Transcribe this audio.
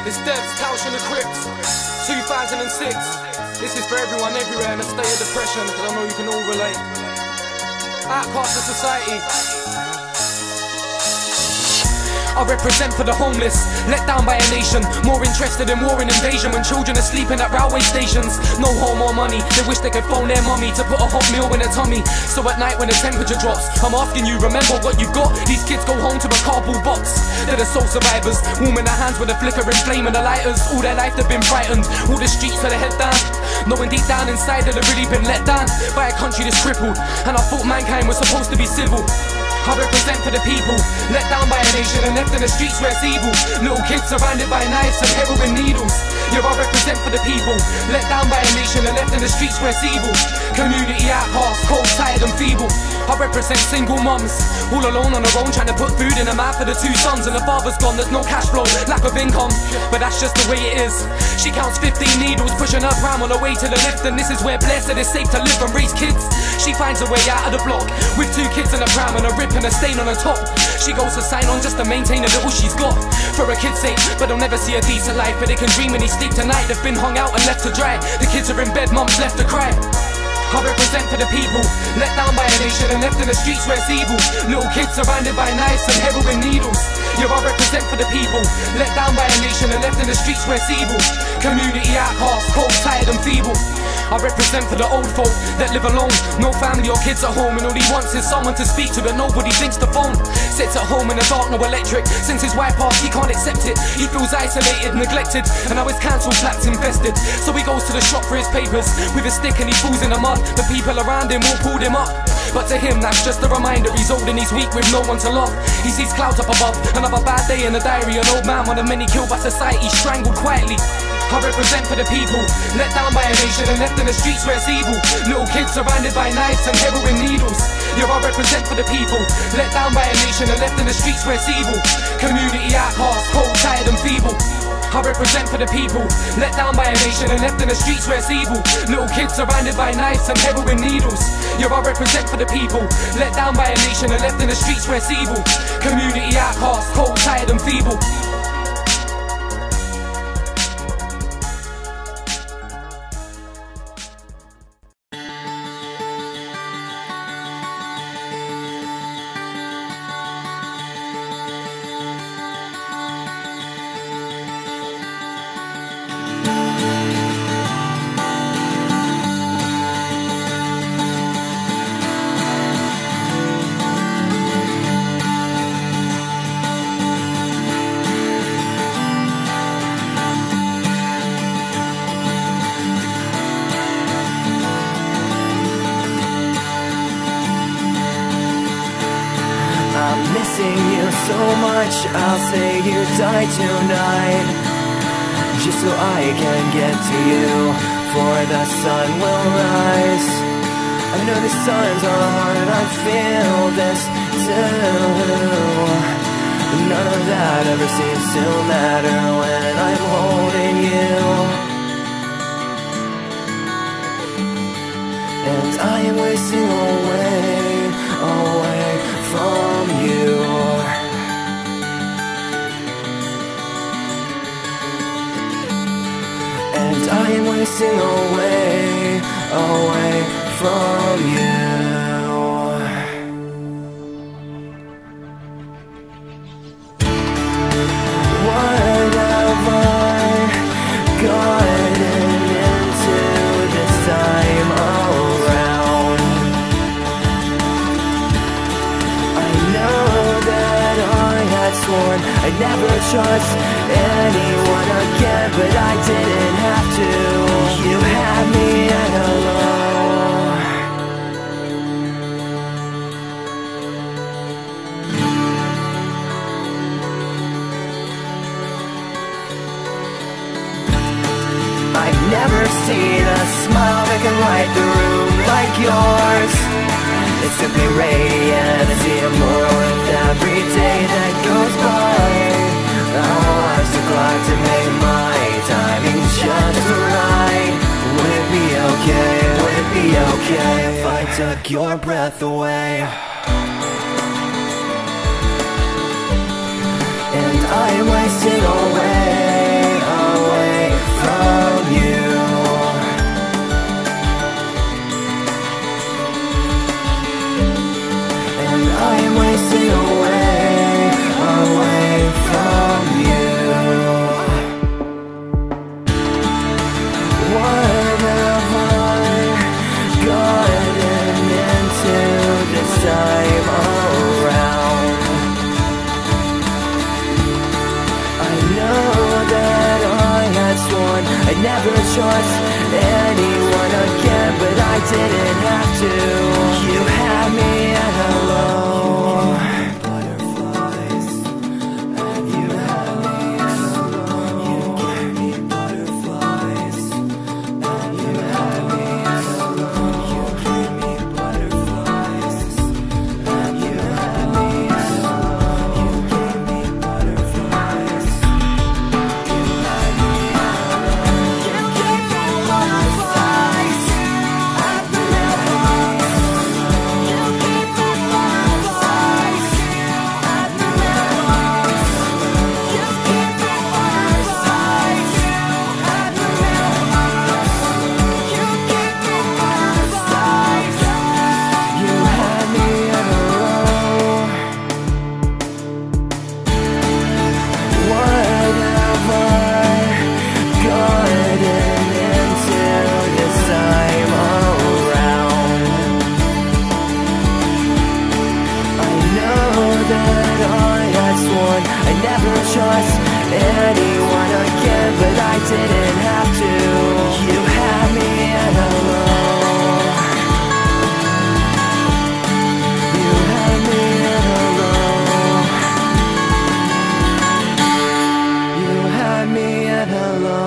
It's Devs, Tausch and the Crips, 2006. This is for everyone everywhere in a state of depression, because I know you can all relate. Outcast of society. I represent for the homeless, let down by a nation, more interested in war and invasion when children are sleeping at railway stations. No home or money, they wish they could phone their mummy to put a hot meal in their tummy. So at night when the temperature drops, I'm asking you, remember what you've got. These kids go home to a cardboard box. They're the sole survivors, warming their hands with a flickering flame and the lighters. All their life they've been frightened, all the streets with their head down, knowing deep down inside that they've really been let down by a country that's crippled. And I thought mankind was supposed to be civil. I represent for the people, let down by a nation and left in the streets where it's evil. Little kids surrounded by knives and heroin needles. Yeah, I represent for the people, let down by a nation and left in the streets where it's evil. Community outcasts, cold, tired and feeble. I represent single mums, all alone on their own, trying to put food in the mouth of the two sons. And the father's gone, there's no cash flow, lack of income, but that's just the way it is. She counts 15 needles, pushing her pram on her way to the lift. And this is where blessed it's safe to live and raise kids. She finds a way out of the block, with 2 kids in a pram and a rip and a stain on her top. She goes to sign on just to maintain the little she's got, for her kids' sake, but they'll never see a decent life. But they can dream when they sleep tonight, they've been hung out and left to dry. The kids are in bed, mum's left to cry. I represent for the people, let down by a nation and left in the streets where it's evil. Little kids surrounded by knives and heroin needles. Yeah, I represent for the people, let down by a nation and left in the streets where it's evil. Community outcasts, cold, tired and feeble. I represent for the old folk that live alone, no family or kids at home, and all he wants is someone to speak to, but nobody thinks the phone. Sits at home in the dark, no electric. Since his wife passed, he can't accept it. He feels isolated, neglected, and now his council flat's infested. So he goes to the shop for his papers with a stick and he falls in the mud. The people around him all pulled him up, but to him that's just a reminder. He's old and he's weak with no one to love. He sees clouds up above, another bad day in the diary. An old man, one of many killed by society, strangled quietly. I represent for the people, let down by a nation and left in the streets where it's evil. Little kids surrounded by knives and heroin needles. Yeah, I represent for the people, let down by a nation and left in the streets where it's evil. Community outcasts, cold, tired and feeble. I represent for the people, let down by a nation and left in the streets where it's evil. Little kids surrounded by knives and heroin needles. Yeah, I represent for the people, let down by a nation and left in the streets where it's evil. Community outcasts, cold, tired and feeble. You so much, I'll say you die tonight, just so I can get to you, for the sun will rise. I know the sun's hard, I feel this too. None of that ever seems to matter when I'm holding you, and I am wasting away from you. And I am wasting away from you. What have I gotten into this time around? I know that I had sworn I'd never trust anyone again, but I didn't have to. You had me at hello. I've never seen a smile that can light the room like yours. It's simply radiant, I see it more with every day that goes by. I'll watch the clock to make my timing just right. Would it be okay, would it be okay if I took your breath away? And I am wasting away never trust anyone again, but I didn't have to. You had me at hello. Butterflies. You had me at hello. You gave me butterflies. You had me at hello. You gave me butterflies. You had me at hello. You gave me butterflies. You had me at hello. You gave me butterflies. At the mailbox. You gave me butterflies. At the mailbox. You gave me butterflies. At the mailbox. You gave me butterflies. You had me at hello. Whatever gotten into this time around, I know that I had sworn I'd never trust anyone again, but I didn't have to. You had me at hello. You had me at hello. You had me at hello.